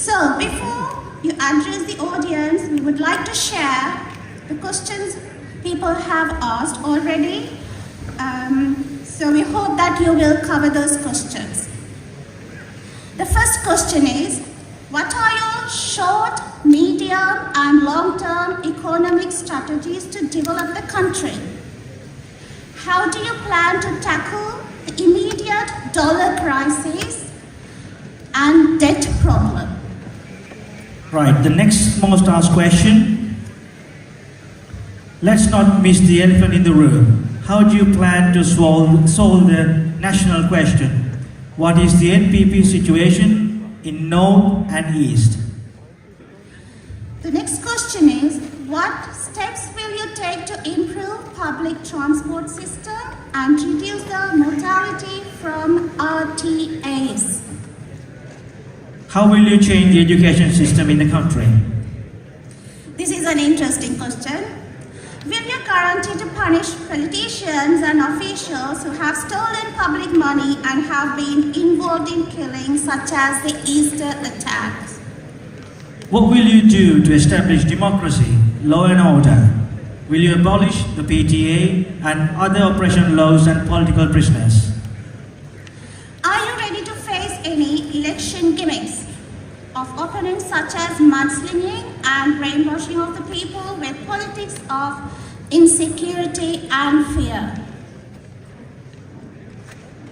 So before you address the audience, we would like to share the questions people have asked already. So we hope that you will cover those questions. The first question is, what are your short, medium and long-term economic strategies to develop the country? How do you plan to tackle the immediate dollar crisis and debt problem? Right, the next most asked question. Let's not miss the elephant in the room. How do you plan to solve the national question? What is the NPP situation in North and East? The next question is, what steps will you take to improve public transport system and reduce the mortality from RTAs? How will you change the education system in the country? This is an interesting question. Will you guarantee to punish politicians and officials who have stolen public money and have been involved in killings such as the Easter attacks? What will you do to establish democracy, law and order? Will you abolish the PTA and other oppression laws and political prisoners? Are you ready to face any election gimmicks of opponents such as mudslinging and brainwashing of the people with politics of insecurity and fear?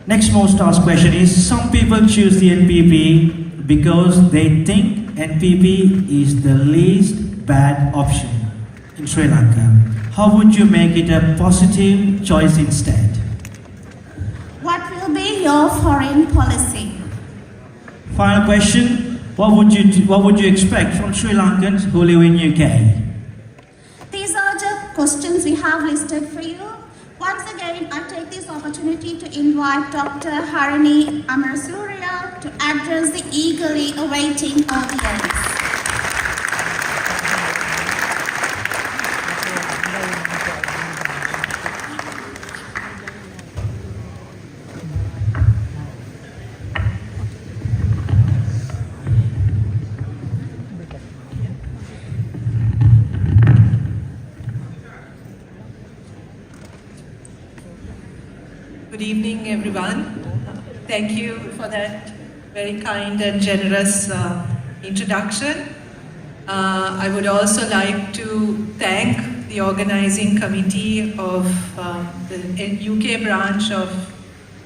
Next most asked question is, some people choose the NPP because they think NPP is the least bad option in Sri Lanka. How would you make it a positive choice instead? What will be your foreign policy? Final question. What would you expect from Sri Lankans who live in UK? These are the questions we have listed for you. Once again, I take this opportunity to invite Dr. Harini Amarasuriya to address the eagerly awaiting audience. Good evening, everyone. Thank you for that very kind and generous introduction. I would also like to thank the organizing committee of the UK branch of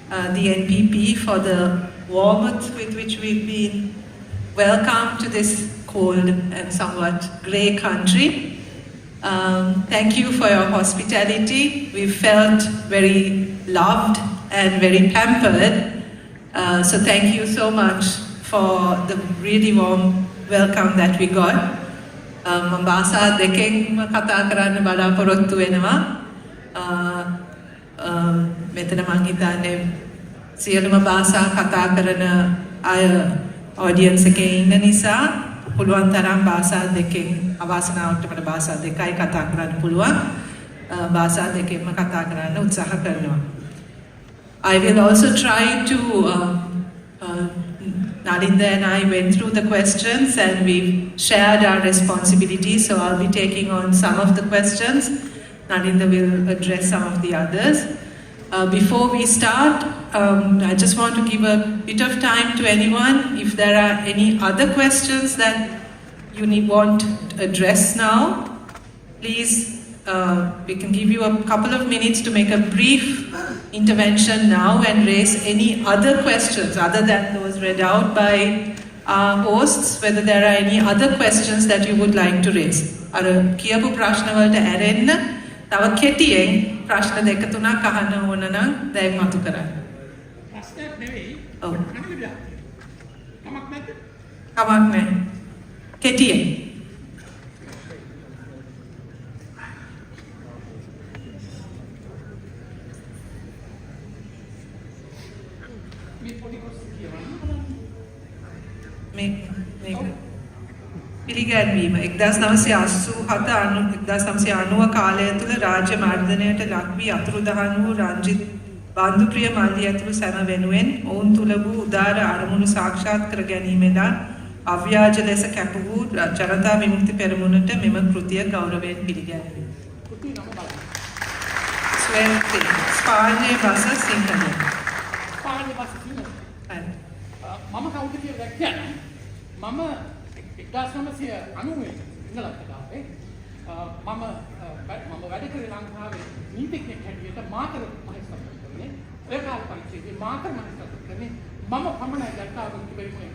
the NPP for the warmth with which we've been welcomed to this cold and somewhat grey country. Thank you for your hospitality. We felt very loved and very pampered. So thank you so much for the really warm welcome that we got. Bahasa දෙකෙන්ම කතා කරන්න බලාපොරොත්තු වෙනවා. මෙතන මං හිතන්නේ සියලුම භාෂා කතා කරන අය audience එකේ ඉන්න නිසා පුළුවන් තරම් භාෂා දෙකෙන් අවාසනාවට මට භාෂා දෙකයි කතා කරන්න පුළුවන්. භාෂා දෙකෙන්ම කතා කරන්න උත්සාහ කරනවා. I will also try to Nalinda and I went through the questions and we've shared our responsibilities, so I'll be taking on some of the questions. Nalinda will address some of the others. Before we start, I just want to give a bit of time to anyone. If there are any other questions that you want to address now, please, we can give you a couple of minutes to make a brief intervention now and raise any other questions other than those read out by our hosts, whether there are any other questions that you would like to raise. අර කියපු ප්‍රශ්න වලට ඇරෙන්න තව කෙටියෙන් ප්‍රශ්න දෙක තුනක් අහන්න ඕන නම් දැන් මතු කරන්න. ප්‍රශ්නයක් නෙවෙයි. ඔව්. කමක් නැද්ද? කමක් නැහැ. කෙටියෙන්. පිළිගැන්වීම 1990 කාලය තුළ රාජ්‍ය මර්ධනයට ලක් වී අතුරුදහන් වූ රංජිත් බන්දුප්‍රිය මල්ලි ඇතුළු සැම වෙනුවෙන් ඔවුන් තුළ වූ උදාර අරමුණු සාක්ෂාත් කර ගැනීමෙන් අව්‍යාජ ලෙස කැප වූ ජනතා විමුක්ති පෙරමුණට මෙම කෘතිය ගෞරවයෙන් පිළිගැනීමි. කුටි නම බලන්න. ස්වයංති ස්පාඤ්ඤ භාෂා සිංහල. පාලි බස් සිංහල. හරි. මම කවුද කියලා දැක්කම මම 1990 ඉංගලන්තයට ආවේ. මම වැඩ කරේ ලංකාවේ නීතිඥයෙක් හැටියට මාතර මහේස්ත්‍රාත් කරන්නේ. ඒ කාලේ පරිච්ඡේදයේ මාතර මහේස්ත්‍රාත් කරන්නේ මම පමණයි ලංකාවේ තිබෙන්නේ.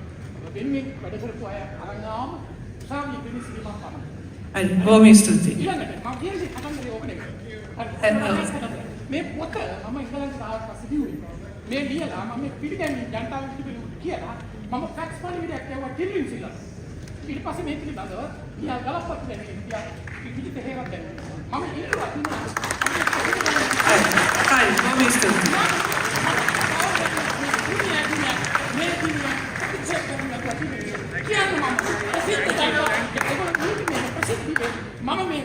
වෙන්නේ වැඩ කරපු අය අරන් ආවම උසාවියේ පිළිසිරි මම පමණයි. හරි. බොහොම ස්තුතියි. ඊළඟට මම කියන්නේ කතන්දරේ ඕක නෙවෙයි. මේ පොත මම ඉංගලන්තයට ආවට පස්සේ දියුනේ. මේ ලියලා මම පිළිගන්නේ ජනතාවට තිබෙනුත් කියලා මම ෆැක්ස් පරිවිඩයක් යවුවා ටිලින් සිල්ලා. ඊට පස්සේ මේ පිළිබඳව ඊයා ගලප්පත් දැන්නේ ඊයා පිටිට හේවත් දැන්නේ. මම ඉන්නවා තියනවා. හරි. බොහොම ස්තුතියි. මම මේ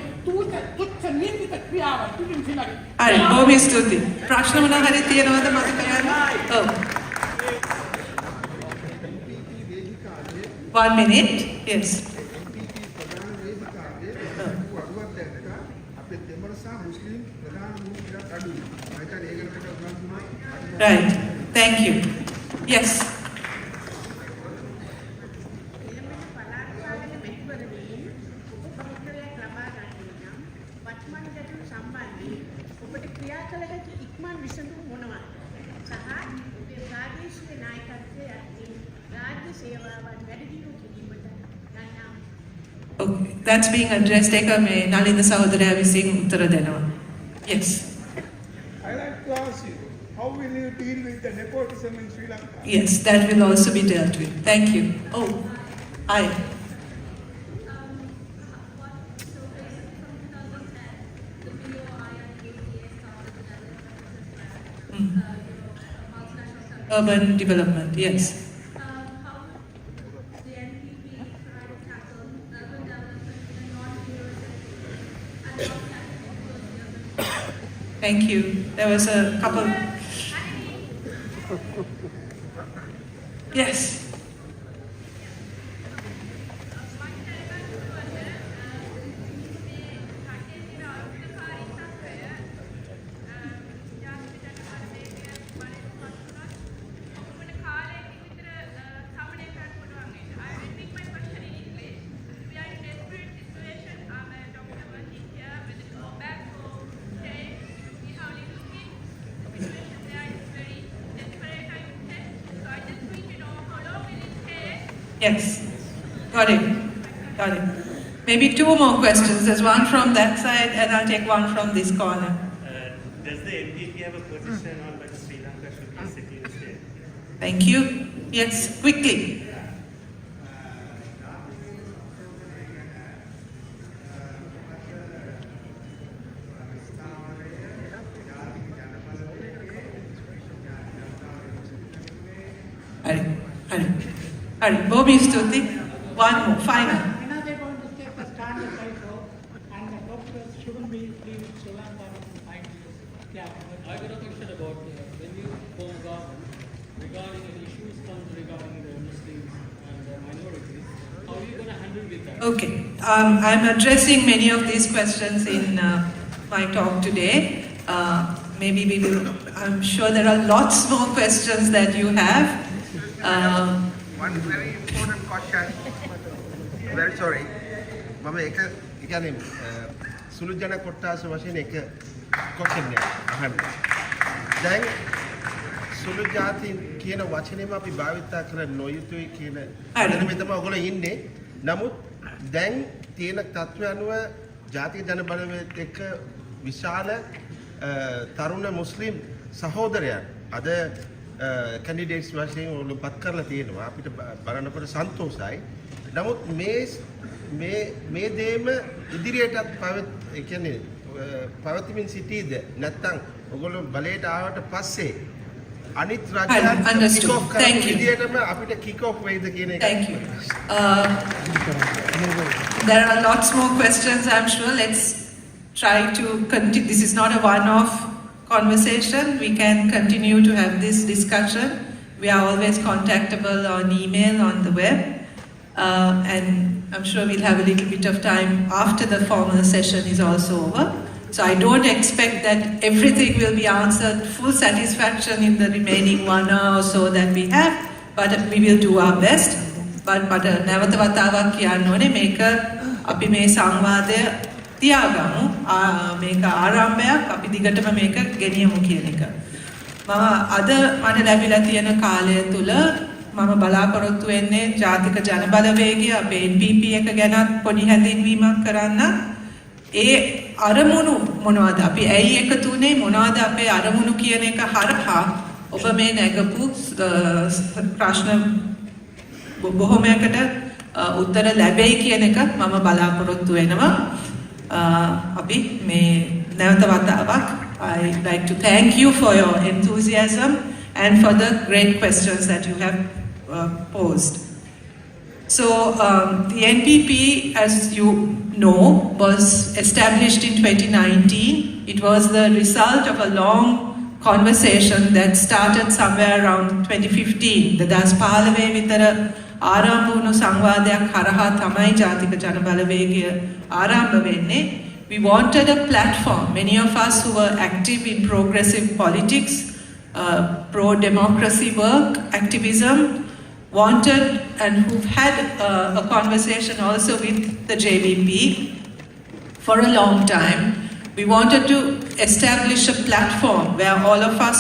තුච්ච නින්දිත ක්‍රියාව ටිලින් සිල්ලාගේ. හරි. බොහොම ස්තුතියි. ප්‍රශ්න මොනවා හරි තියෙනවද මට කියන්න? ඔව්. 1 minute. Yes. Right. Thank you. Yes. Okay, that's being addressed. Ek me Nalinda Sahodara විසින් උත්තර දෙනවා. Yes. I like to ask you, how will you deal with the nepotism in Sri Lanka? Yes, that will also be dealt with. Thank you. Oh, hi. Urban development, yes. Thank you. There was a couple. Yes. Yes, got it. Got it. Maybe two more questions. There's one from that side, and I'll take one from this corner. Does the NPP have a position on whether Sri Lanka should be a secular state? Thank you. Yes, quickly. Hari, Bobby Stuti, one more, final. When are they going to take the stand that I wrote and the doctors shouldn't be leaving Sri Lanka behind you? Yeah. I got a question about when you form government regarding the issues comes regarding the Muslims and the minorities. How are you going to handle with that? Okay, I'm addressing many of these questions in my talk today. Maybe we will, I'm sure there are lots more questions that you have. One very important question. Very sorry. මම එක කියන්නේ සුළු ජන කොට්ටාස වශයෙන් එක question එකක් අහන්න. දැන් සුළු ජාති කියන වචනේම අපි භාවිත කර නොයුතුයි කියන දැනුමේ තමයි ඔයගොල්ලෝ ඉන්නේ. නමුත් දැන් තියෙන තත්ත්වය අනුව ජාතික ජන බලවේගයත් එක්ක විශාල තරුණ මුස්ලිම් සහෝදරයන් අද candidates වශයෙන් ඔයගොල්ලෝ පත් කරලා තියෙනවා. අපිට බලනකොට සන්තෝෂයි. නමුත් මේ දේම ඉදිරියටත් කියන්නේ පවතිමින් සිටීද නැත්නම් ඔයගොල්ලෝ බලයට ආවට පස්සේ අනිත් රාජ්‍යයන් kick off කරන විදියටම අපිට kick off වෙයිද කියන එක. Thank you. There are lots more questions, I'm sure. Let's try to continue. This is not a one-off conversation. We can continue to have this discussion. We are always contactable on email, on the web. and I'm sure we'll have a little bit of time after the formal session is also over. So I don't expect that everything will be answered full satisfaction in the remaining 1 hour or so that we have, but we will do our best. But නැවත වතාවක් කියන්න ඕනේ මේක අපි මේ සංවාදය තියාගමු. මේක ආරම්භයක් අපි දිගටම මේක ගෙනියමු කියන එක. මම අද මට ලැබිලා තියෙන කාලය තුල මම බලාපොරොත්තු වෙන්නේ ජාතික ජනබලවේගය අපේ NPP එක ගැනත් පොඩි හැඳින්වීමක් කරන්න. ඒ අරමුණු මොනවද අපි ඇයි එකතු වුනේ මොනවද අපේ අරමුණු කියන එක හරහා ඔබ මේ නැගපු ප්‍රශ්න බොහොමයකට උත්තර ලැබෙයි කියන එකත් මම බලාපොරොත්තු වෙනවා. අපි මේ නැවත වතාවක් I'd like to thank you for your enthusiasm and for the great questions that you have posed. So the NPP, as you know, was established in 2019. It was the result of a long conversation that started somewhere around 2015. The Das Palave Vitara ආරම්භ සංවාදයක් හරහා තමයි ජාතික ජනබලවේගය ආරම්භ වෙන්නේ. We wanted a platform. Many of us who were active in progressive politics, pro-democracy work, activism, wanted and who've had a conversation also with the JVP for a long time. We wanted to establish a platform where all of us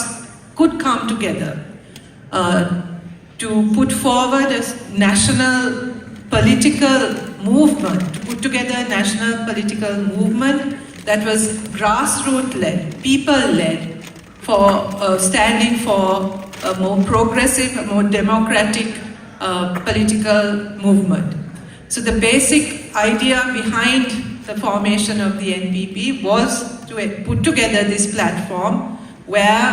could come together to put forward a national political movement, to put together a national political movement that was grassroots-led, people-led, for standing for a more progressive, a more democratic political movement. So the basic idea behind the formation of the NPP was to put together this platform where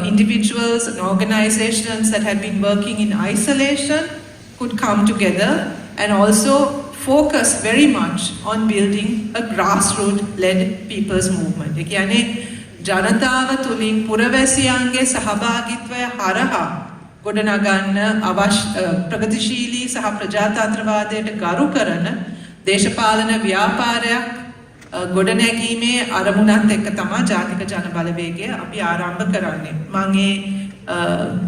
individuals and organizations that had been working in isolation could come together and also focus very much on building a grassroots-led people's movement. ඒ කියන්නේ ජනතාව තුලින් පුරවැසියන්ගේ සහභාගීත්වය හරහා ගොඩනගන්න අවශ්‍ය ප්‍රගතිශීලී සහ ප්‍රජාතන්ත්‍රවාදයට ගරු කරන දේශපාලන ව්‍යාපාරයක් ගොඩනැගීමේ අරමුණත් එක්ක තමයි ජාතික ජනබලවේගය අපි ආරම්භ කරන්නේ. මම ඒ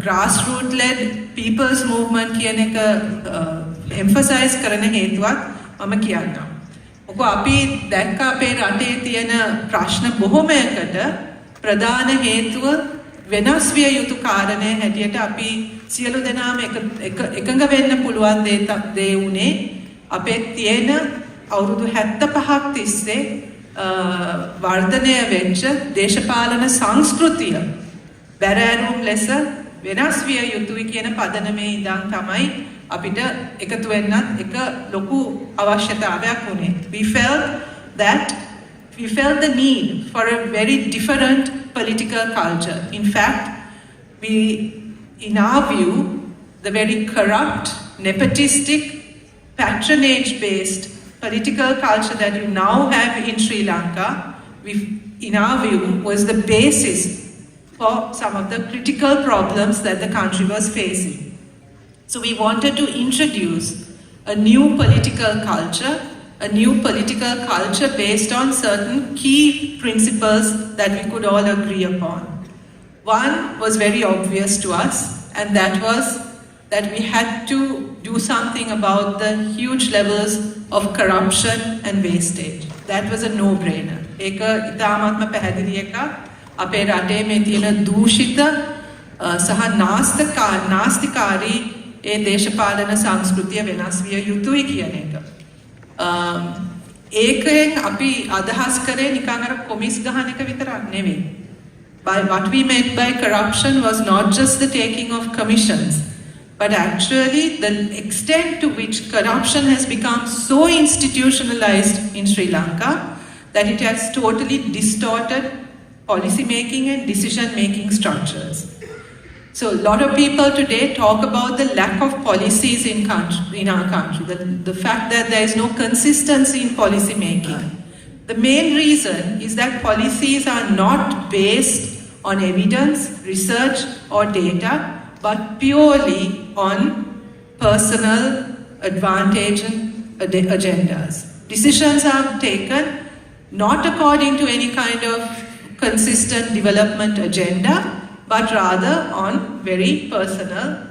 grassroots led people's movement කියන එක emphasize කරන හේතුවත් මම කියන්නම්. මොකද අපි දැක්ක අපේ රටේ තියෙන ප්‍රශ්න බොහොමයකට ප්‍රධාන හේතුව වෙනස් විය යුතු කාරණය හැටියට අපි සියලු දෙනාම එකඟ වෙන්න පුළුවන් දේ උනේ අපේ තියෙන අවුරුදු 75ක් තිස්සේ වර්ධනය වෙච්ච දේශපාලන සංස්කෘතිය බැරෑරුම් ලෙස වෙනස් විය යුතුයි කියන පදනමේ ඉඳන් තමයි අපිට එකතු වෙන්නත් එක ලොකු අවශ්‍යතාවයක් වුණේ. We felt the need for a very different political culture. In fact, in our view, the very corrupt, nepotistic, patronage-based political culture that you now have in Sri Lanka, in our view, was the basis for some of the critical problems that the country was facing. So we wanted to introduce a new political culture based on certain key principles that we could all agree upon. One was very obvious to us, and that was that we had to do something about the huge levels of corruption and wastage. That was a no-brainer. ඒක ඉතාමත්ම පැහැදිලි එකක්. අපේ රටේ මේ තියෙන දූෂිත සහ නාස්තිකාරී ඒ දේශපාලන සංස්කෘතිය වෙනස් විය යුතුයි කියන එක. ඒකෙන් අපි අදහස් කරේ නිකන් අර කොමිස් ගහන එක විතරක් නෙවෙයි. What we meant by corruption was not just the taking of commissions, but actually the extent to which corruption has become so institutionalized in Sri Lanka that it has totally distorted policy making and decision making structures. So a lot of people today talk about the lack of policies in our country, the fact that there is no consistency in policy making. The main reason is that policies are not based on evidence, research or data, but purely on personal agendas. Decisions are taken not according to any kind of consistent development agenda, but rather on very personal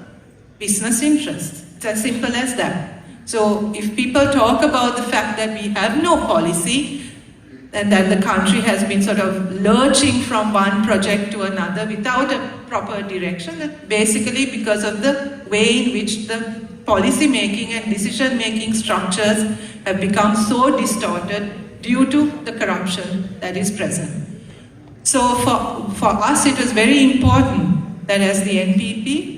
business interests. It's as simple as that. So if people talk about the fact that we have no policy and that the country has been sort of lurching from one project to another without a proper direction, that's basically because of the way in which the policy making and decision making structures have become so distorted due to the corruption that is present. So for us it was very important that as the NPP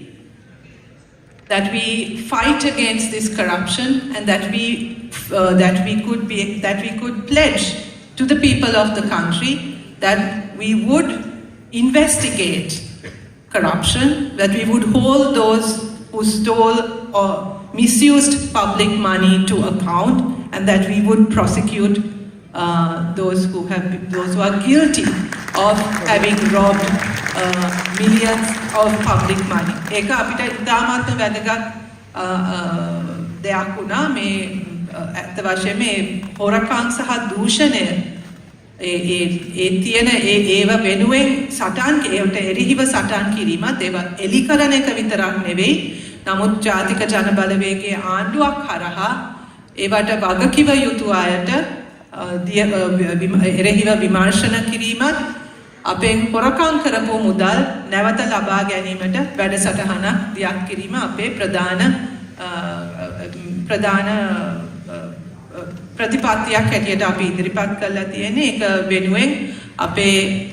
that we fight against this corruption and that we could pledge to the people of the country that we would investigate corruption, that we would hold those who stole or misused public money to account, and that we would prosecute those who are guilty of having robbed millions of public money. ඒක අපිට ඉතාමත්ම වැදගත් දෙයක් වුණා මේ ඇත්ත වශයෙන්ම මේ හොරකම් සහ දූෂණය ඒ තියෙන ඒව වෙනුවෙන් සටන් ඒවට එරෙහිව සටන් කිරීමත් ඒව එලි කරන එක විතරක් නෙවෙයි නමුත් ජාතික ජන බලවේගයේ ආණ්ඩුවක් හරහා ඒවට වගකිව යුතු අයට එරෙහිව විමර්ශන කිරීමත් අපෙන් හොරකම් කරපු මුදල් නැවත ලබා ගැනීමට වැඩසටහනක් දියත් කිරීම අපේ ප්‍රධාන ප්‍රතිපත්තියක් හැටියට අපි ඉදිරිපත් කරලා තියෙන්නේ ඒක වෙනුවෙන් අපේ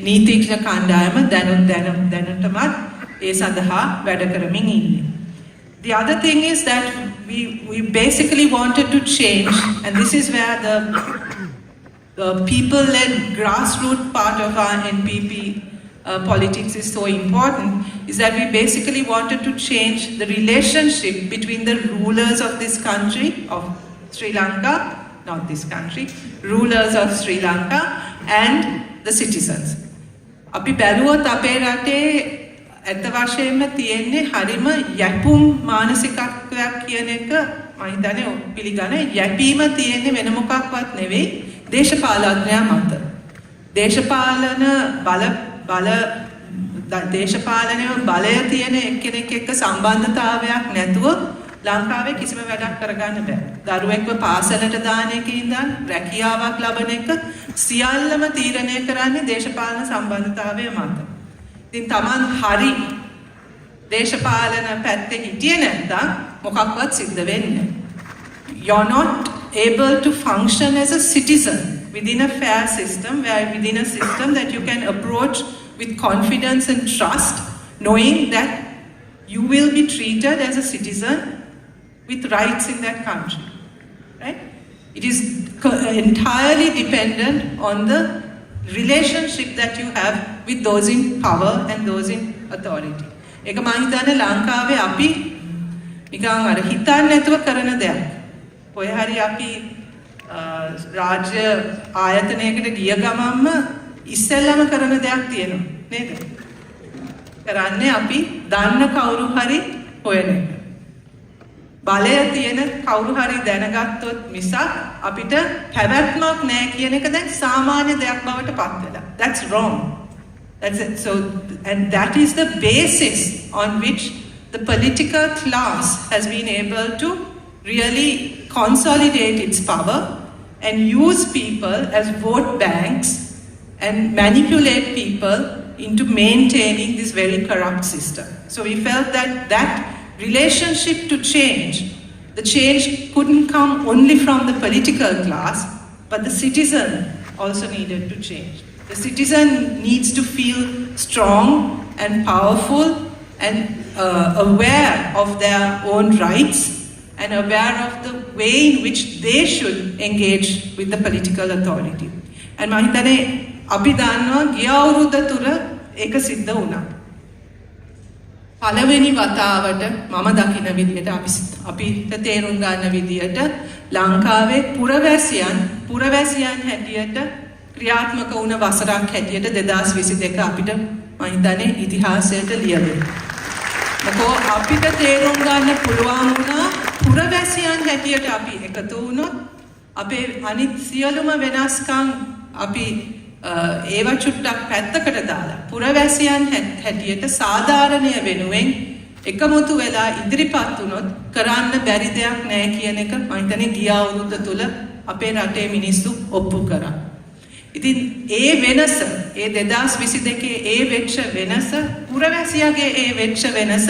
නීතිඥ කණ්ඩායම දැනුම්ටමත් ඒ සඳහා වැඩ කරමින් ඉන්නේ. The other thing is that we basically wanted to change, and this is where the people-led grassroots part of our NPP politics is so important, is that we basically wanted to change the relationship between the rulers of this country, of Sri Lanka, not this country, rulers of Sri Lanka and the citizens. අපි බැලුවොත් අපේ රටේ ඇත්ත වශයෙන්ම තියෙන්නේ හරිම යැපුම් මානසිකත්වයක් කියන එක මම හිතන්නේ පිළිගන්නේ යැපීම තියෙන්නේ වෙන මොකක්වත් නෙවෙයි දේශපාලනඥයා මත. දේශපාලනය බලය තියෙන එක්කෙනෙක් එක්ක සම්බන්ධතාවයක් නැතුව ලංකාවේ කිසිම වැඩක් කරගන්න බෑ. දරුවෙක්ව පාසලට දාන එකේ ඉඳන් රැකියාවක් ලබන එක සියල්ලම තීරණය කරන්නේ දේශපාලන සම්බන්ධතාවය මත. ඉතින් Taman හරි දේශපාලන පැත්තේ හිටියේ නැත්නම් මොකක්වත් සිද්ධ වෙන්නේ නැහැ. You're not able to function as a citizen within a fair system, within a system that you can approach with confidence and trust, knowing that you will be treated as a citizen with rights in that country. Right? It is entirely dependent on the relationship that you have with those in power and those in authority. ඒක මම හිතන්නේ ලංකාවේ අපි නිකන් අර හිතන්නේ නැතුව කරන දෙයක්. කොහේ හරි අපි රාජ්‍ය ආයතනයකට ගිය ගමන්ම ඉස්සෙල්ලම කරන දෙයක් තියෙනවා නේද? කරන්නේ අපි දන්න කවුරු හරි හොයන එක. බලය තියෙන කවුරු හරි දැනගත්තොත් මිසක් අපිට පැවැත්මක් නැහැ කියන එක දැන් සාමාන්‍ය දෙයක් බවට පත් වෙලා. That's wrong. That's it. So, and that is the basis on which the political class has been able to really consolidate its power and use people as vote banks and manipulate people into maintaining this very corrupt system. So we felt that relationship to change, the change couldn't come only from the political class, but the citizen also needed to change. The citizen needs to feel strong and powerful and aware of their own rights and aware of the way in which they should engage with the political authority. And මම හිතන්නේ අපි දන්නවා ගිය අවුරුද්ද තුර ඒක සිද්ධ වුණා. පළවෙනි වතාවට මම දකින විදිහට අපිට තේරුම් ගන්න විදිහට ලංකාවේ පුරවැසියන් හැටියට ක්‍රියාත්මක වුණ වසරක් හැටියට 2022 අපිට මම හිතන්නේ ඉතිහාසයට ලියවෙනවා. මොකෝ අපිට තේරුම් ගන්න පුළුවන් වුණා පුරවැසියන් හැටියට අපි එකතු වුණොත් අපේ අනිත් සියලුම වෙනස්කම් අපි ඒවා චුට්ටක් පැත්තකට දාලා පුරවැසියන් හැටියට සාධාරණය වෙනුවෙන් එකමුතු වෙලා ඉදිරිපත් වුණොත් කරන්න බැරි දෙයක් නැහැ කියන එක මම හිතන්නේ ගිය අවුරුද්ද තුල අපේ රටේ මිනිස්සු ඔප්පු කරා. ඉතින් ඒ වෙනස ඒ 2022 ඒ වෙච්ච වෙනස පුරවැසියාගේ ඒ වෙච්ච වෙනස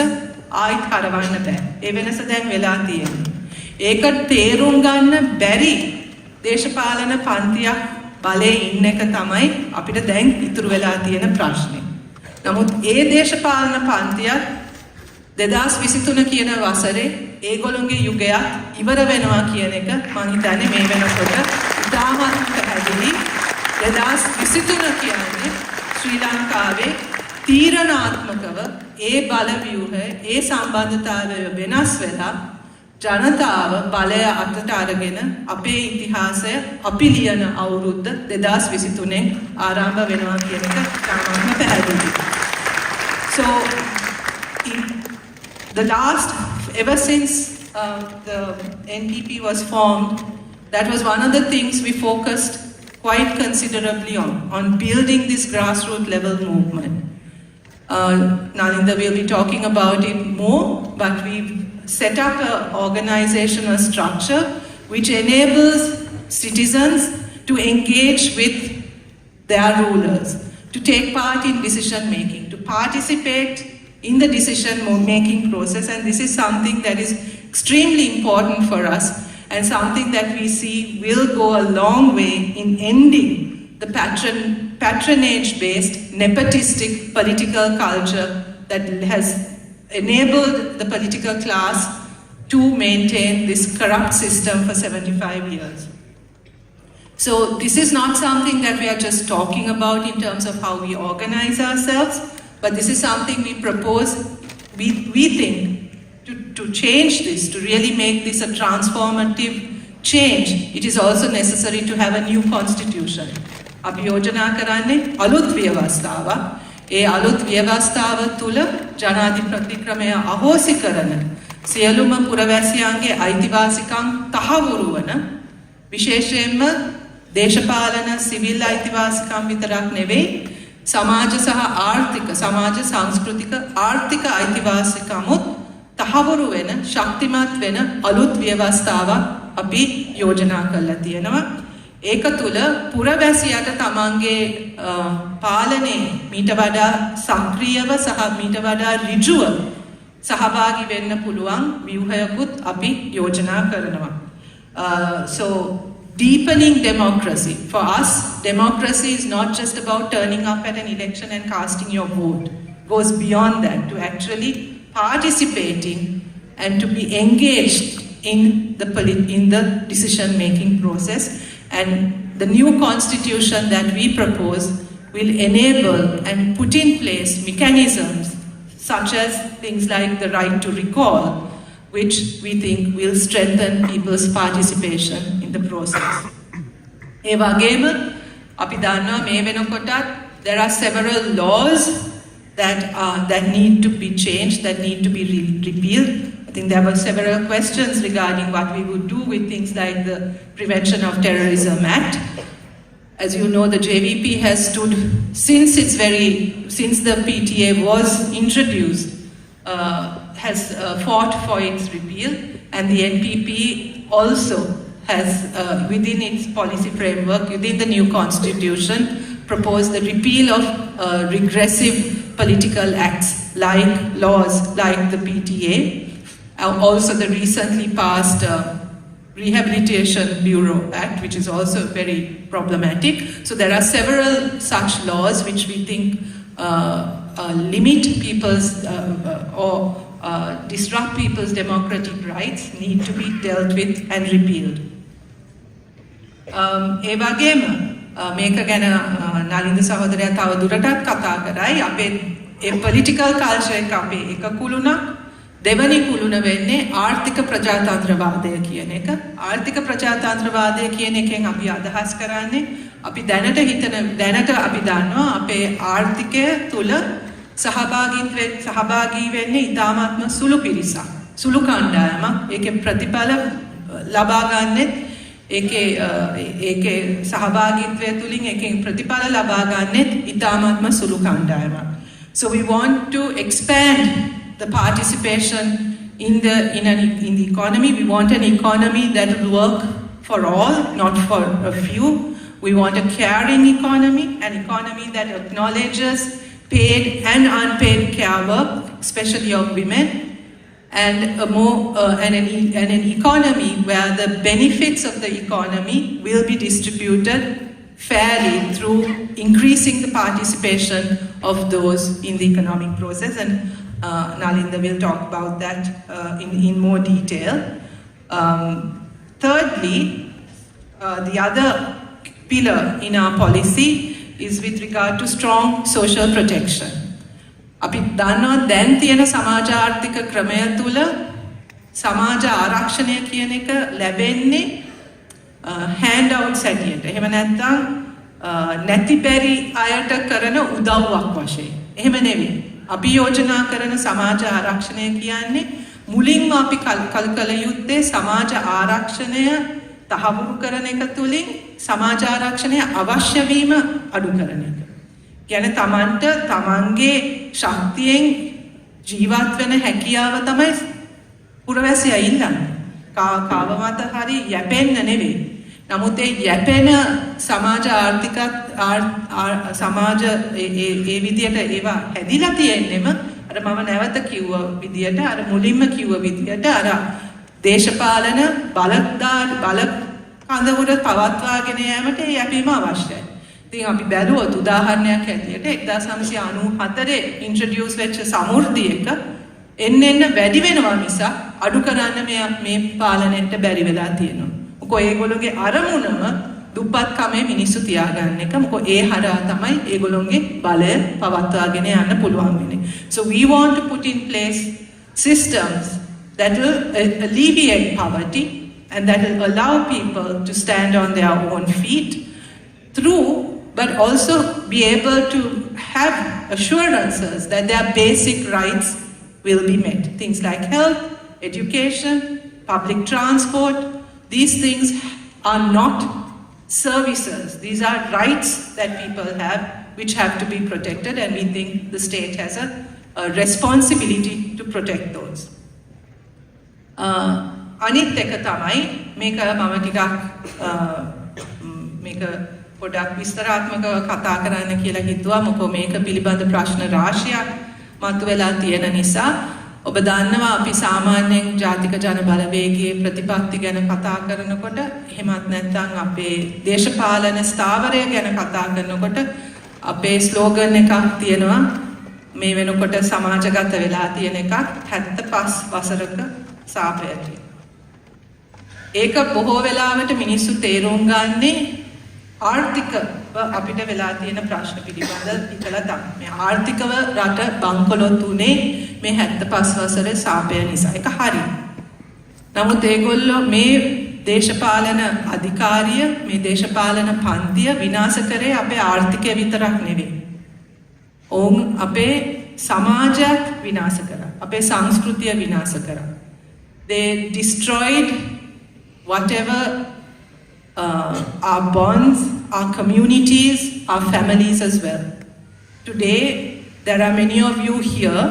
ආයිත් හරවන්න බෑ. ඒ වෙනස දැන් වෙලා තියෙනවා. ඒක තේරුම් ගන්න බැරි දේශපාලන පන්තියක් බලේ ඉන්න එක තමයි අපිට දැන් ඉතුරු වෙලා තියෙන ප්‍රශ්නේ. නමුත් ඒ දේශපාලන පන්තියක් 2023 කියන වසරේ ඒගොල්ලෝගේ යුගයක් ඉවර වෙනවා කියන එක මම හිතන්නේ මේ වෙනකොට ඉතාමත් පැහැදිලි. 2023 කියන්නේ ශ්‍රී ලංකාවේ තීරණාත්මකව ඒ බලව්‍යුහය ඒ සම්බන්ධතාවය වෙනස් වෙලා ජනතාව බලය අතට අරගෙන අපේ ඉතිහාසය අපි ලියන අවුරුද්ද 2023 ආරම්භ වෙනවා කියන එක ඉතාමත්ම පැහැදිලි. So ever since the NPP was formed, that was one of the things we focused quite considerably on building this grassroots level movement. Nalinda will be talking about it more, but we've set up an organizational structure which enables citizens to engage with their rulers, to take part in decision making, to participate in the decision making process, and this is something that is extremely important for us and something that we see will go a long way in ending the patronage-based, nepotistic political culture that has enabled the political class to maintain this corrupt system for 75 years. So this is not something that we are just talking about in terms of how we organize ourselves, but this is something we propose, we think, to change this, to really make this a transformative change. It is also necessary to have a new constitution. අපි යෝජනා කරන්නේ අලුත් ව්‍යවස්ථාවක්. ඒ අලුත් ව්‍යවස්ථාව තුළ ජනාධිපති ක්‍රමය අහෝසි කරන සියලුම පුරවැසියන්ගේ අයිතිවාසිකම් තහවුරු වන විශේෂයෙන්ම දේශපාලන සිවිල් අයිතිවාසිකම් විතරක් නෙවෙයි සමාජ සහ ආර්ථික සමාජ සංස්කෘතික ආර්ථික අයිතිවාසිකමුත් තහවුරු වෙන ශක්තිමත් වෙන අලුත් ව්‍යවස්ථාවක් අපි යෝජනා කරලා තියෙනවා. ඒක තුළ පුරවැසියාට තමන්ගේ පාලනයේ මීට වඩා සක්‍රියව සහ මීට වඩා ඍජුව සහභාගී වෙන්න පුළුවන් ව්‍යුහයකුත් අපි යෝජනා කරනවා. So deepening democracy. For us, democracy is not just about turning up at an election and casting your vote. It goes beyond that to actually participating and to be engaged in the decision-making process. And the new constitution that we propose will enable and put in place mechanisms such as things like the right to recall, which we think will strengthen people's participation in the process. ඒ වගේම අපි දන්නවා මේ වෙනකොටත් there are several laws that need to be changed, that need to be repealed. I think there were several questions regarding what we would do with things like the Prevention of Terrorism Act. As you know, the JVP has stood since the PTA was introduced, has fought for its repeal, and the NPP also has, within its policy framework, within the new constitution, proposed the repeal of regressive political acts like laws like the PTA. Also the recently passed Rehabilitation Bureau Act, which is also very problematic. So there are several such laws which we think limit people's or disrupt people's democratic rights, need to be dealt with and repealed. ඒ වගේම මේක ගැන නලින්ද සහෝදරයා තව දුරටත් කතා කරයි. අපේ ඒ political culture එක අපේ එක කුළුණක්. දෙවනි කුළුණ වෙන්නේ ආර්ථික ප්‍රජාතන්ත්‍රවාදය කියන එක. ආර්ථික ප්‍රජාතන්ත්‍රවාදය කියන එකෙන් අපි අදහස් කරන්නේ අපි දැනට අපි දන්නවා අපේ ආර්ථිකය තුල සහභාගී වෙන්නේ ඉතාමත්ම සුළු පිරිසක්. සුළු කණ්ඩායමක් ඒකේ ප්‍රතිඵල ලබා ගන්නෙත් ඒකේ සහභාගීත්වය තුලින් ඒකෙන් ප්‍රතිඵල ලබා ගන්නෙත් ඉතාමත්ම සුළු කණ්ඩායමක්. So we want to expand the participation in the economy. We want an economy that will work for all, not for a few. We want a caring economy, an economy that acknowledges paid and unpaid care work, especially of women, and an economy where the benefits of the economy will be distributed fairly through increasing the participation of those in the economic process. And Nalinda will talk about that in more detail. Thirdly, the other pillar in our policy is with regard to strong social protection. අපි දන්නවා දැන් තියෙන සමාජ ආර්ථික ක්‍රමය තුල සමාජ ආරක්ෂණය කියන එක ලැබෙන්නේ hand out හැටියට. එහෙම නැත්නම් නැති බැරි අයට කරන උදව්වක් වශයෙන්. එහෙම නෙවෙයි. අපි යෝජනා කරන සමාජ ආරක්ෂණය කියන්නේ මුලින්ම අපි කල යුත්තේ සමාජ ආරක්ෂණය තහවුරු කරන එක තුලින් සමාජ ආරක්ෂණය අවශ්‍ය වීම අඩු කරන එක. කියන්නේ තමන්ට තමන්ගේ ශක්තියෙන් ජීවත් වෙන හැකියාව තමයි පුරවැසියා ඉල්ලන්නේ. කාව මත හරි යැපෙන්න නෙවෙයි. නමුත් ඒ යැපෙන සමාජ ආර්ථික සමාජ ඒ විදියට ඒවා හැදිලා තියෙන්නෙම අර මම නැවත කිව්ව විදියට අර මුලින්ම කිව්ව විදියට අර දේශපාලන බල කඳවුර පවත්වාගෙන යාමට ඒ යැපීම අවශ්‍යයි. ඉතින් අපි බැලුවොත් උදාහරණයක් හැටියට 1994 ඉන්ට්‍රොඩියුස් වෙච්ච සමෘද්ධියක එන්න වැඩි වෙනවා මිස අඩු කරන්න මේ පාලනයට බැරි වෙලා තියෙනවා. මොකෝ ඒගොල්ලෝගේ අරමුණම දුප්පත්කමේ මිනිස්සු තියාගන්න එක. මොකෝ ඒ හරහා තමයි ඒගොල්ලෝගේ බලය පවත්වාගෙන යන්න පුළුවන් වෙන්නේ. So we want to put in place systems that will alleviate poverty and that will allow people to stand on their own feet but also be able to have assurances that their basic rights will be met. Things like health, education, public transport, these things are not services. These are rights that people have which have to be protected, and we think the state has a responsibility to protect those. අනිත් එක තමයි මේක මම ටිකක් මේක පොඩක් විස්තරාත්මකව කතා කරන්න කියලා හිතුවා. මොකද මේක පිළිබඳ ප්‍රශ්න රාශියක් මතුවලා තියෙන නිසා ඔබ දන්නවා අපි සාමාන්‍යයෙන් ජාතික ජන බලවේගයේ ප්‍රතිපත්ති ගැන කතා කරනකොට එහෙමත් නැත්නම් අපේ දේශපාලන ස්ථාවරය ගැන කතා කරනකොට අපේ ස්ලෝගන් එකක් තියෙනවා මේ වෙනකොට සමාජගත වෙලා තියෙන එකක් 75 වසරක සාපයට. ඒක බොහෝ වෙලාවට මිනිස්සු තේරුම් ගන්නේ ආර්ථිකව අපිට වෙලා තියෙන ප්‍රශ්න පිළිබඳ ඉතලා තමයි. මේ ආර්ථිකව රට බංකොලොත් උනේ මේ 75 වසරේ සාපය නිසා. ඒක හරි. නමුත් ඒගොල්ලෝ මේ දේශපාලන අධිකාරිය මේ දේශපාලන පන්තිය විනාශ කරේ අපේ ආර්ථිකය විතරක් නෙවෙයි. ඔවුන් අපේ සමාජයක් විනාශ කරා. අපේ සංස්කෘතිය විනාශ කරා. They destroyed whatever our bonds, our communities, our families as well. Today, there are many of you here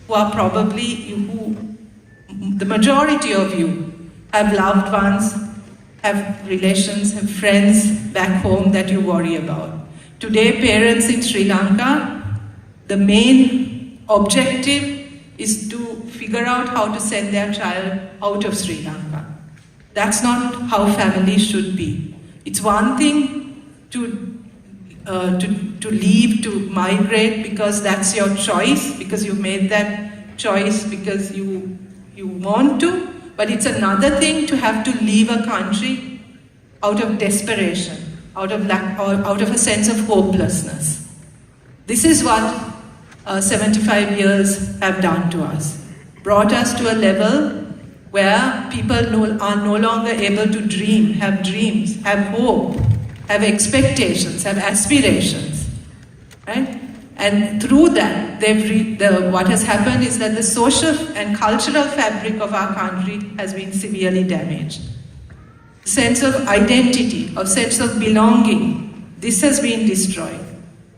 who are probably, the majority of you have loved ones, have relations, have friends back home that you worry about. Today, parents in Sri Lanka, the main objective is to figure out how to send their child out of Sri Lanka. That's not how families should be. It's one thing to leave, to migrate because that's your choice, because you made that choice because you want to. But it's another thing to have to leave a country out of desperation, out of a sense of hopelessness. This is what 75 years have done to us. Brought us to a level where people are no longer able to dream, have dreams, have hope, have expectations, have aspirations, right? And through that, what has happened is that the social and cultural fabric of our country has been severely damaged. Sense of identity, of sense of belonging, this has been destroyed.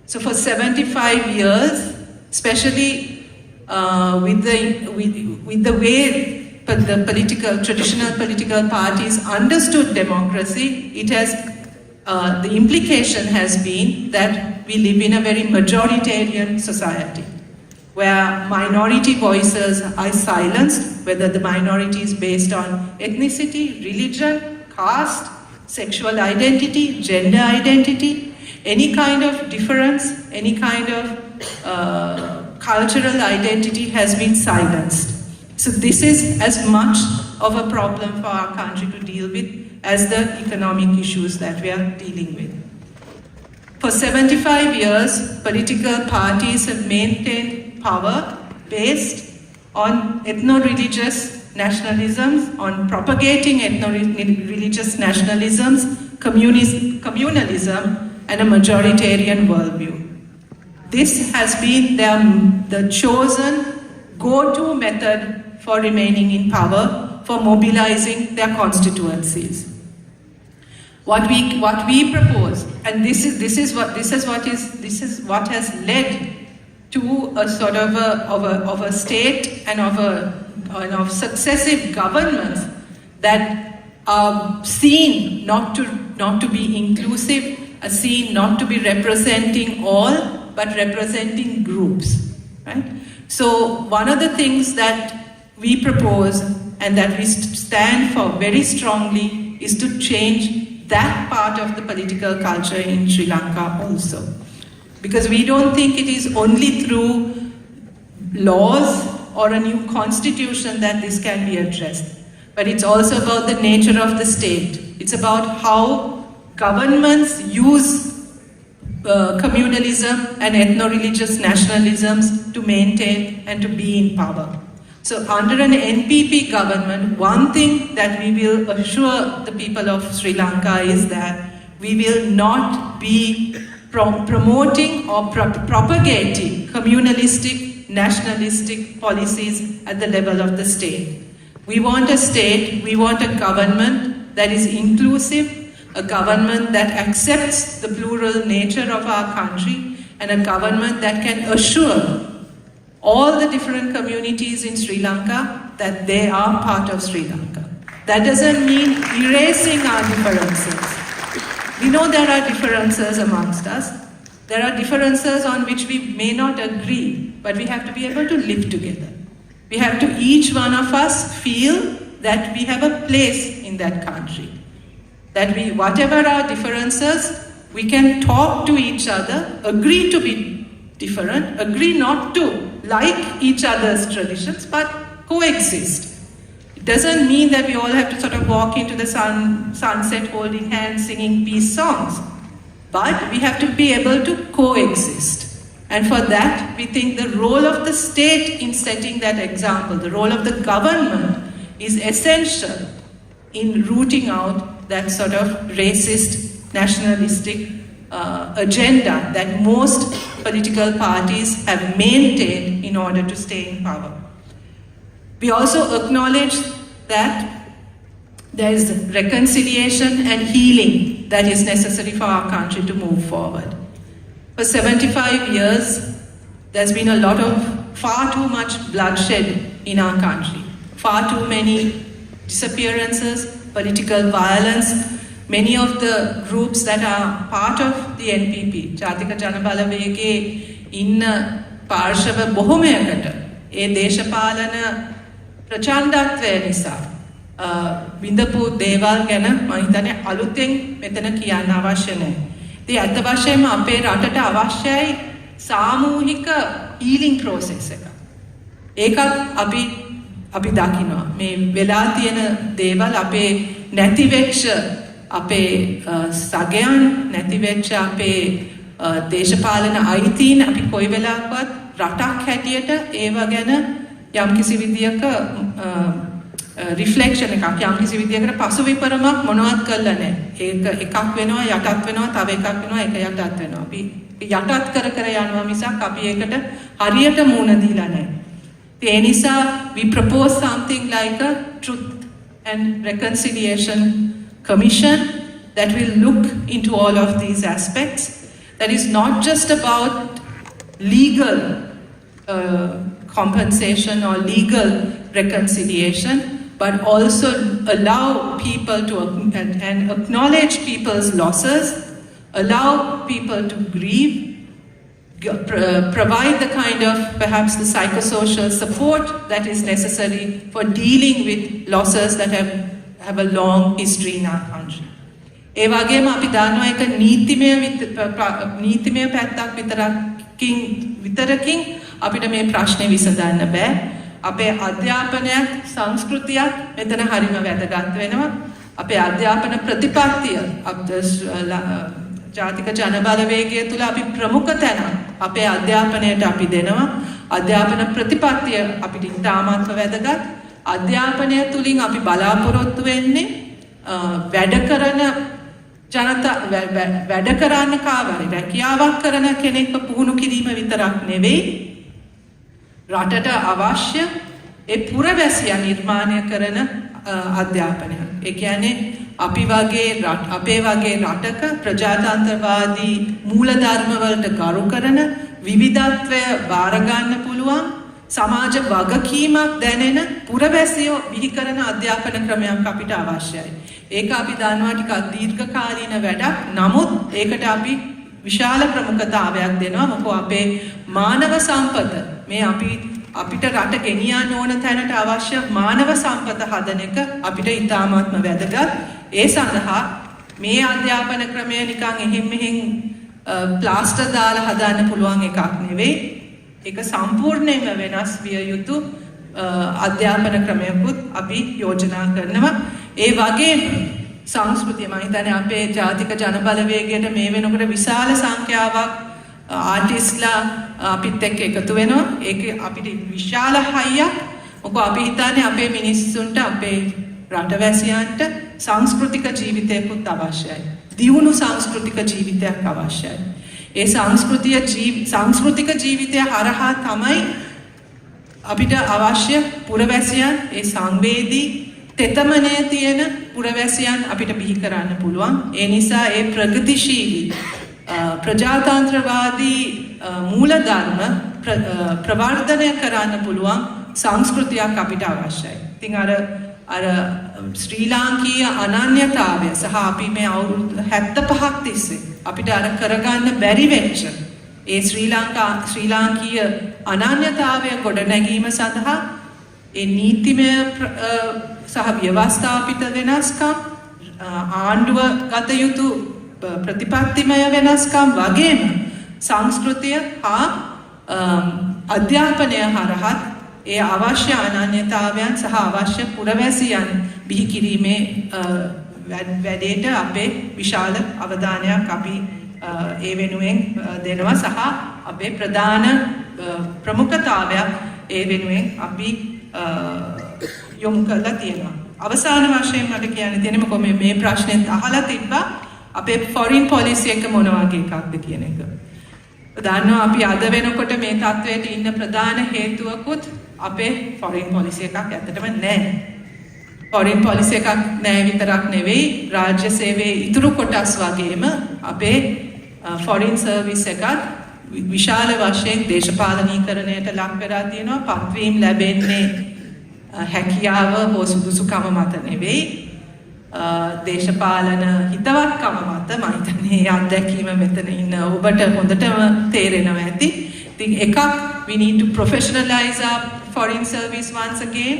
So for 75 years, especially with the way the traditional political parties understood democracy, it has the implication has been that we live in a very majoritarian society, where minority voices are silenced, whether the minority is based on ethnicity, religion, caste, sexual identity, gender identity, any kind of difference, any kind of cultural identity has been silenced. So this is as much of a problem for our country to deal with as the economic issues that we are dealing with. For 75 years, political parties have maintained power based on ethno-religious nationalisms, on propagating ethno-religious nationalisms, communalism, and a majoritarian worldview. This has been the chosen go-to method for remaining in power, for mobilizing their constituencies. What we propose, and this is what has led to a sort of a state and of successive governments that are seen not to be inclusive, are seen not to be representing all, but representing groups, right? So one of the things that we propose and that we stand for very strongly is to change that part of the political culture in Sri Lanka also. Because we don't think it is only through laws or a new constitution that this can be addressed. But it's also about the nature of the state. It's about how governments use communalism and ethno-religious nationalisms to maintain and to be in power. So under an NPP government, one thing that we will assure the people of Sri Lanka is that we will not be promoting or propagating communalistic, nationalistic policies at the level of the state. We want a state, we want a government that is inclusive, a government that accepts the plural nature of our country, and a government that can assure all the different communities in Sri Lanka that they are part of Sri Lanka. That doesn't mean erasing our differences. We know there are differences amongst us. There are differences on which we may not agree, but we have to be able to live together. We have to, each one of us, feel that we have a place in that country. That we, whatever our differences, we can talk to each other, agree to be different, agree not to like each other's traditions, but coexist. It doesn't mean that we all have to sort of walk into the sunset holding hands, singing peace songs. But we have to be able to coexist. And for that, we think the role of the state in setting that example, the role of the government is essential in rooting out that sort of racist, nationalistic agenda that most political parties have maintained in order to stay in power. We also acknowledge that there is reconciliation and healing that is necessary for our country to move forward. For 75 years, there's been a lot of, far too much bloodshed in our country. Far too many disappearances, political violence. Many of the groups that are part of the NPP, ජාතික ජනබලවේගයේ ඉන්න පාර්ශව බොහොමයකට ඒ දේශපාලන ප්‍රචණ්ඩත්වය නිසා විඳපු දේවල් ගැන මම හිතන්නේ අලුතෙන් මෙතන කියන්න අවශ්‍ය නැහැ. ඉතින් අත් වශයෙන්ම අපේ රටට අවශ්‍යයි සාමූහික healing process එක. ඒකත් අපි දකිනවා. මේ වෙලා තියෙන දේවල් අපේ නැති වෙච්ච අපේ සගයන් නැති වෙච්ච අපේ දේශපාලන අයිතීන් අපි කොයි වෙලාවකවත් රටක් හැටියට ඒව ගැන යම්කිසි විදියක රිෆ්ලෙක්ෂන් එකක් යම් කිසි විදියකට පසුවිපරමක් මොනවත් කරලා නැහැ. ඒක එකක් වෙනවා යටත් වෙනවා තව එකක් වෙනවා ඒක යටත් වෙනවා. අපි යටත් කර කර යනවා මිසක් අපි ඒකට හරියට මුණ දීලා නැහැ. ඒ නිසා we propose something like a truth and reconciliation commission that will look into all of these aspects. That is not just about legal compensation or legal reconciliation, but also allow people to and acknowledge people's losses, allow people to grieve, provide the kind of perhaps the psychosocial support that is necessary for dealing with losses that have a long history in our country. ඒ වගේම අපි දන්නවා එක නීතිමය පැත්තක් විතරකින් අපිට මේ ප්‍රශ්නේ විසඳන්න බෑ. අපේ අධ්‍යාපනයත් සංස්කෘතියත් මෙතන හරිම වැදගත් වෙනවා. අපේ අධ්‍යාපන ප්‍රතිපත්තිය ජාතික ජනබලවේගය තුළ අපි ප්‍රමුඛ තැන අපේ අධ්‍යාපනයට අපි දෙනවා. අධ්‍යාපන ප්‍රතිපත්තිය අපිට ඉතාමත්ම වැදගත්. අධ්‍යාපනය තුළින් අපි බලාපොරොත්තු වෙන්නේ වැඩ කරන්න කාවරි රැකියාවක් කරන කෙනෙක්ව පුහුණු කිරීම විතරක් නෙවෙයි රටට අවශ්‍ය ඒ පුරවැසියා නිර්මාණය කරන අධ්‍යාපනය. ඒ කියන්නේ අපේ වගේ රටක ප්‍රජාතන්ත්‍රවාදී මූලධර්ම වලට ගරු කරන විවිධත්වය බාර ගන්න පුළුවන් සමාජ වගකීමක් දැනෙන පුරවැසියෝ බිහි කරන අධ්‍යාපන ක්‍රමයක් අපිට අවශ්‍යයි. ඒක අපි දන්නවා ටිකක් දීර්ඝකාලීන වැඩක්. නමුත් ඒකට අපි විශාල ප්‍රමුඛතාවයක් දෙනවා. මොකද අපේ මානව සම්පත මේ අපිට රට ගෙනියන්න ඕන තැනට අවශ්‍ය මානව සම්පත හදන එක අපිට ඉතාමත්ම වැදගත්. ඒ සඳහා මේ අධ්‍යාපන ක්‍රමය නිකන් එහෙම් මෙහෙම් ප්ලාස්ටර් දාලා හදන්න පුළුවන් එකක් නෙවෙයි. ඒක සම්පූර්ණයෙන්ම වෙනස් විය යුතු අධ්‍යාපන ක්‍රමයකුත් අපි යෝජනා කරනවා. ඒ වගේම සංස්කෘතිය මම හිතන්නේ අපේ ජාතික ජනබලවේගයට මේ වෙනකොට විශාල සංඛ්‍යාවක් ආටිස්ලා අපිත් එක්ක එකතු වෙනවා. ඒක අපිට විශාල හයියක්. මොකද අපි හිතන්නේ අපේ මිනිස්සුන්ට අපේ රටවැසියන්ට සංස්කෘතික ජීවිතයකුත් අවශ්‍යයි. දියුණු සංස්කෘතික ජීවිතයක් අවශ්‍යයි. ඒ සංස්කෘතික ජීවිතය හරහා තමයි අපිට අවශ්‍ය පුරවැසියන් ඒ සංවේදී තෙතමනය තියෙන පුරවැසියන් අපිට බිහි කරන්න පුළුවන්. ඒ නිසා ඒ ප්‍රගතිශීලී ප්‍රජාතන්ත්‍රවාදී මූලධර්ම ප්‍රවර්ධනය කරන්න පුළුවන් සංස්කෘතියක් අපිට අවශ්‍යයි. ඉතින් අර ශ්‍රී ලාංකීය අනන්‍යතාවය සහ අපි මේ අවුරුදු 75ක් තිස්සේ අපිට අර කරගන්න බැරි වෙච්ච ඒ ශ්‍රී ලාංකීය අනන්‍යතාවය ගොඩනැගීම සඳහා ඒ නීතිමය සහ ව්‍යවස්ථාපිත වෙනස්කම් ආණ්ඩුව ගත යුතු ප්‍රතිපත්තිමය වෙනස්කම් වගේම සංස්කෘතිය හා අධ්‍යාපනය හරහා ඒ අවශ්‍ය අනන්‍යතාවයන් සහ අවශ්‍ය පුරවැසියන් බිහි කිරීමේ වැඩේට අපේ විශාල අවධානයක් අපි ඒ වෙනුවෙන් දෙනවා සහ අපේ ප්‍රධාන ප්‍රමුඛතාවයක් ඒ වෙනුවෙන් අපි යොමු කරලා තියෙනවා. අවසාන වශයෙන් මට කියන්න තියෙන්නේ මොකද මේ ප්‍රශ්නෙත් අහලා තිබ්බා අපේ ෆොරින් පොලිසි එක මොන වගේ එකක්ද කියන එක. දන්නවා අපි අද වෙනකොට මේ තත්වයට ඉන්න ප්‍රධාන හේතුවකුත් අපේ ෆොරින් පොලිසි එකක් ඇත්තටම නැහැ. ෆොරින් පොලිසි එකක් නැහැ විතරක් නෙවෙයි රාජ්‍ය සේවයේ ඉතුරු කොටස් වගේම අපේ ෆොරින් සර්විස් එකත් විශාල වශයෙන් දේශපාලනීකරණයට ලක් වෙලා තියෙනවා. පත්වීම් ලැබෙන්නේ හැකියාව හෝ සුදුසුකම මත නෙවෙයි දේශපාලන හිතවත්කම මත. මම හිතන්නේ අත්දැකීම මෙතන ඉන්න ඔබට හොඳටම තේරෙනවා ඇති. ඉතින් එකක් we need to professionalize our foreign service once again.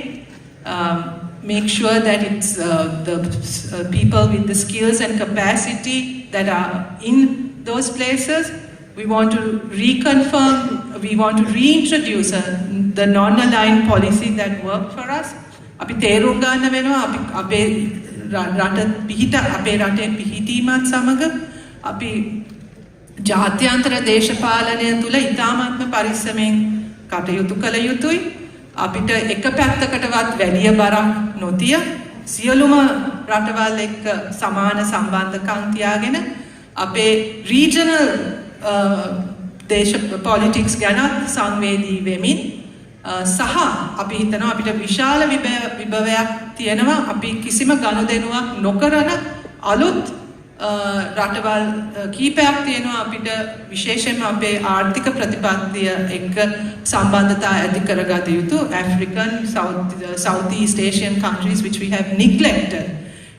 Make sure that it's the people with the skills and capacity that are in those places. We want to reconfirm, we want to reintroduce the non-aligned policy that worked for us. අපි තේරුම් ගන්න වෙනවා අපේ රට අපේ රටේ පිහිටීමත් සමග අපි ජාත්‍යන්තර දේශපාලනය තුළ ඉතාමත්ම පරිස්සමෙන් කටයුතු කළ යුතුයි. අපිට එක පැත්තකටවත් වැඩි බරක් නොතිය සියලුම රටවල් එක්ක සමාන සම්බන්ධකම් තියාගෙන අපේ රීජනල් දේශ පොලිටික්ස් ගැන සංවේදී වෙමින් සහ අපි හිතනවා අපිට විශාල විභවයක් තියෙනවා අපි කිසිම ගනුදෙනුවක් නොකරන අලුත් රටවල් කීපයක් තියෙනවා අපිට විශේෂයෙන්ම අපේ ආර්ථික ප්‍රතිපත්තිය එක්ක සම්බන්ධතා ඇති කරගත යුතු African Southeast Asian countries which we have neglected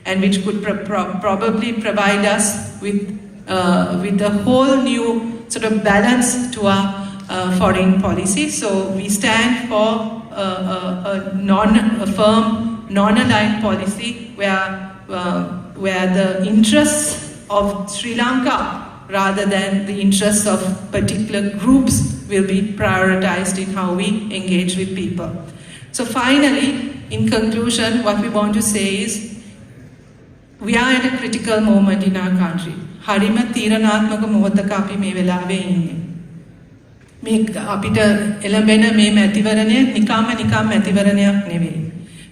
and which could probably provide us with a whole new sort of balance to our foreign policy. So we stand for a firm, non-aligned policy where the interests of Sri Lanka rather than the interests of particular groups will be prioritized in how we engage with people. So finally, in conclusion, what we want to say is we are at a critical moment in our country. හරිම තීරණාත්මක මොහොතක අපි මේ වෙලාවේ ඉන්නේ. මේ අපිට එළඹෙන මේ මැතිවරණය නිකම්ම මැතිවරණයක් නෙවෙයි.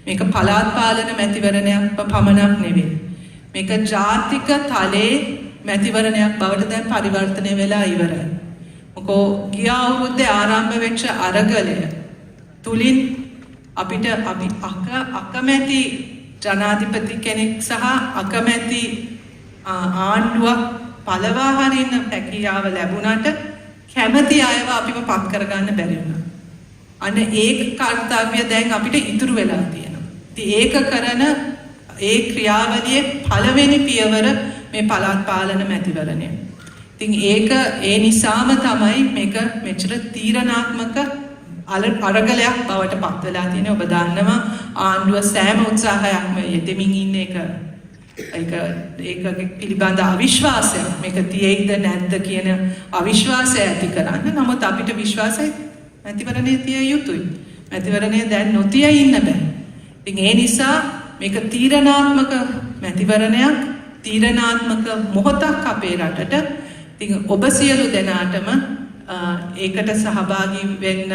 මේක පළාත් පාලන මැතිවරණයක් පමණක් නෙවෙයි. මේක ජාතික තලයේ මැතිවරණයක් බවට දැන් පරිවර්තනය වෙලා ඉවරයි. මොකෝ ගිය අවුරුද්දේ ආරම්භ වෙච්ච අරගලය තුලින් අපිට අපි අකමැති ජනාධිපති කෙනෙක් සහ අකමැති ආණ්ඩුවක් පළවා හරින්න හැකියාව ලැබුණාට කැමැති අයව අපිව පත් කරගන්න බැරි වුණා. අන්න ඒක කර්තව්‍ය දැන් අපිට ඉතුරු වෙලා තියෙනවා. ඉතින් ඒක කරන ඒ ක්‍රියාවලියේ පළවෙනි පියවර මේ පළාත් පාලන මැතිවරණය. ඉතින් ඒක ඒ නිසාම තමයි මේක මෙච්චර තීරණාත්මක අරගලයක් බවට පත් වෙලා තියෙන්නේ. ඔබ දන්නවා ආණ්ඩුව සෑම උත්සාහයක්ම යෙදෙමින් ඉන්න එක ඒක පිළිබඳ අවිශ්වාසයක් මේක තියෙයිද නැද්ද කියන අවිශ්වාසය ඇති කරන්න. නමුත් අපිට විශ්වාසයි මැතිවරණයේ තිය යුතුයි. මැතිවරණයේ දැන් නොතිය ඉන්න බෑ. ඉතින් ඒ නිසා මේක තීරණාත්මක මැතිවරණයක්, තීරණාත්මක මොහොතක් අපේ රටට. ඉතින් ඔබ සියලු දෙනාටම ඒකට සහභාගී වෙන්න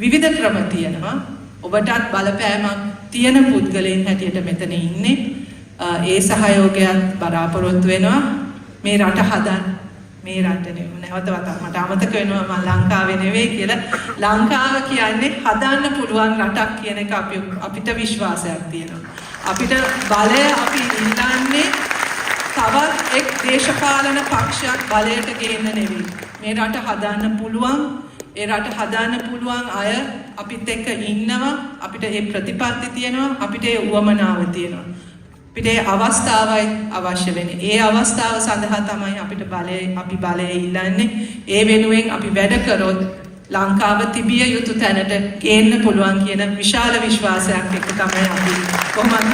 විවිධ ක්‍රම තියෙනවා. ඔබටත් බලපෑමක් තියෙන පුද්ගලයන් හැටියට මෙතන ඉන්නේ. ඒ සහයෝගයත් බලාපොරොත්තු වෙනවා. මේ රට හදන්න. මේ රට නැවත මට අමතක වෙනවා මම ලංකාවේ නෙවෙයි කියලා. ලංකාව කියන්නේ හදන්න පුළුවන් රටක් කියන එක අපිට විශ්වාසයක් තියෙනවා. අපිට බලය අපි ඉල්ලන්නේ තවත් එක් දේශපාලන පක්ෂයක් බලයට ගේන්න නෙවෙයි. මේ රට හදන්න පුළුවන්. ඒ රට හදන්න පුළුවන් අය අපිත් එක්ක ඉන්නවා. අපිට ඒ ප්‍රතිපත්ති තියෙනවා. අපිට ඒ උවමනාව තියෙනවා. අපිට ඒ අවස්ථාවයි අවශ්‍ය වෙන්නේ. ඒ අවස්ථාව සඳහා තමයි අපි බලය ඉල්ලන්නේ. ඒ වෙනුවෙන් අපි වැඩ කරොත් ලංකාව තිබිය යුතු තැනට ගේන්න පුළුවන් කියන විශාල විශ්වාසයක් එක්ක තමයි අපි කොහොමද